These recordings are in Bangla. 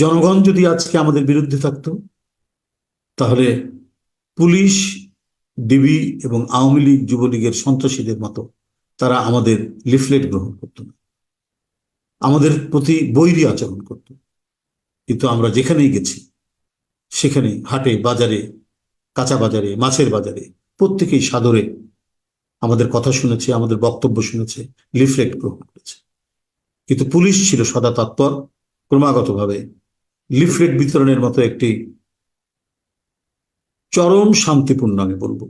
জনগণ যদি আজকে আমাদের বিরুদ্ধে থাকতো, তাহলে পুলিশ, ডিবি এবং আওয়ামী লীগ, যুবলীগের সন্ত্রাসীদের মতো তারা আমাদের লিফলেট গ্রহণ করতো না, আমাদের প্রতি বৈরী আচরণ করত। কিন্তু আমরা যেখানেই গেছি, সেখানে হাটে, বাজারে, কাঁচা বাজারে, মাছের বাজারে, প্রত্যেকেই সাদরে আমাদের কথা শুনেছে, আমাদের বক্তব্য শুনেছে, লিফলেট গ্রহণ করেছে। কিন্তু পুলিশ ছিল সদা তৎপর, ক্রমাগতভাবে লিফলেট বিতরণের মতো একটি চরম শান্তিপূর্ণ, আমি বলবো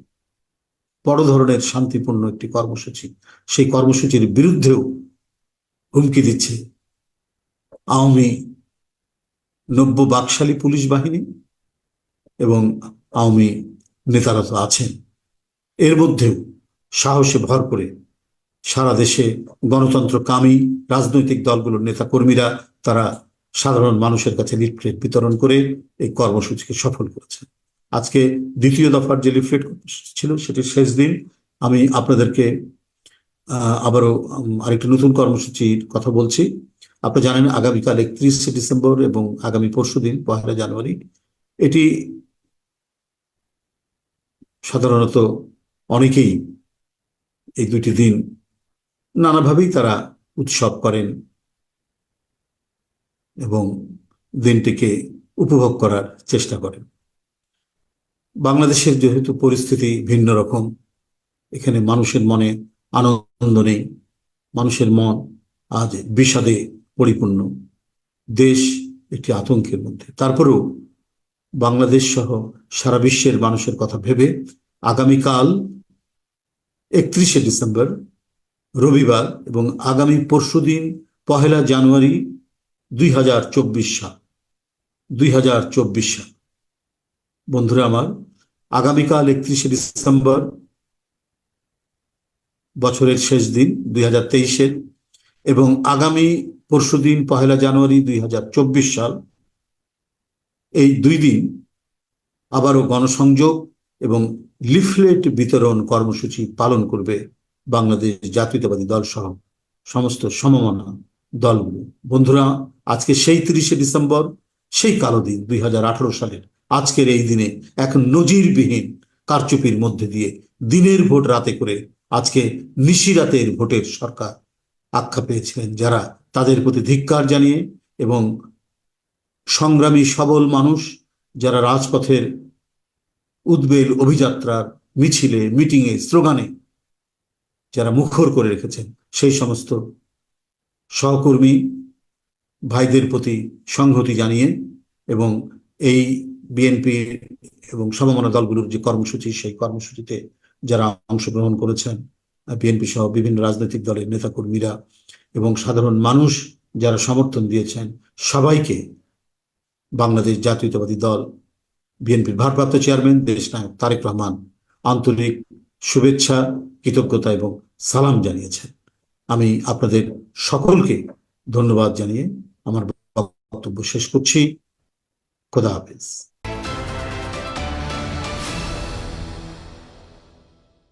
বড় ধরনের শান্তিপূর্ণ একটি কর্মসূচি, সেই কর্মসূচির বিরুদ্ধেও হুমকি দিচ্ছে আওয়ামী নব্য বাকশালী পুলিশ বাহিনী এবং আওয়ামী নেতারা তো আছেন। এর মধ্যেও সাহসে ভর করে সারা দেশে গণতন্ত্রকামী রাজনৈতিক দলগুলোর নেতা কর্মীরা তারা সাধারণ মানুষের কাছে লিফলেট বিতরণ করে এই কর্মসূচিকে সফল করেছে। আজকে দ্বিতীয় দফার যে লিফলেট ছিল, সেটির শেষ দিন। আমি আপনাদেরকে আবারও আরেকটি নতুন কর্মসূচির কথা বলছি। আপনি জানেন, আগামীকাল 31শে ডিসেম্বর এবং আগামী পরশুদিন 1 জানুয়ারি, এটি সাধারণত অনেকেই এই দুটি দিন নানাভাবেই তারা উৎসব করেন এবং দিনটিকে উপভোগ করার চেষ্টা করেন। বাংলাদেশের যেহেতু পরিস্থিতি ভিন্ন রকম, এখানে মানুষের মনে আনন্দ নেই, মানুষের মন আজ বিষাদে পরিপূর্ণ, দেশ একটি আতঙ্কের মধ্যে। তারপরেও বাংলাদেশ সহ সারা বিশ্বের মানুষের কথা ভেবে আগামীকাল 31শে ডিসেম্বর রবিবার এবং আগামী পরশুদিন 1 জানুয়ারি 2024 সাল, 2024 সাল, বন্ধুরা আমার, আগামীকাল 31শে ডিসেম্বর, বছরের শেষ দিন 2023-এর, এবং আগামী পরশুদিন 1 জানুয়ারি 2024 সাল, এই দুই দিন আবারও গণসংযোগ এবং লিফলেট বিতরণ কর্মসূচি পালন করবে বাংলাদেশ জাতীয়তাবাদী দল সহ সমস্ত সমমনা দলগুলো। বন্ধুরা, আজকে সেই 30শে ডিসেম্বর, সেই কালো দিন, 2018 সালের আজকের এই দিনে এক নজিরবিহীন কারচুপির মধ্যে দিয়ে দিনের ভোট রাতে করে আজকে নিশিরাতের ভোটের সরকার আখ্যা পেয়েছিলেন যারা, তাদের প্রতি ধিক্কার জানিয়ে এবং সংগ্রামী সবল মানুষ যারা রাজপথের উদ্বেল অভিযাত্রার মিছিলে, মিটিংয়ে, স্লোগানে যারা মুখর করে রেখেছেন, সেই সমস্ত সহকর্মী ভাইদের প্রতি সংহতি জানিয়ে এবং এই বিএনপি এবং সমমনা দলগুলোর যে কর্মসূচি, সেই কর্মসূচিতে যারা অংশগ্রহণ করেছেন, বিএনপি সহ বিভিন্ন রাজনৈতিক দলের নেতাকর্মীরা এবং সাধারণ মানুষ যারা সমর্থন দিয়েছেন, সবাইকে বাংলাদেশ জাতীয়তাবাদী দল বিএনপির ভারপ্রাপ্ত চেয়ারম্যান দেশনায়ক তারেক রহমান আন্তরিক শুভেচ্ছা, কৃতজ্ঞতা এবং সালাম জানিয়েছেন। আমি আপনাদের সকলকে ধন্যবাদ জানিয়ে আমার বক্তব্য শেষ করছি। খোদা হাফেজ।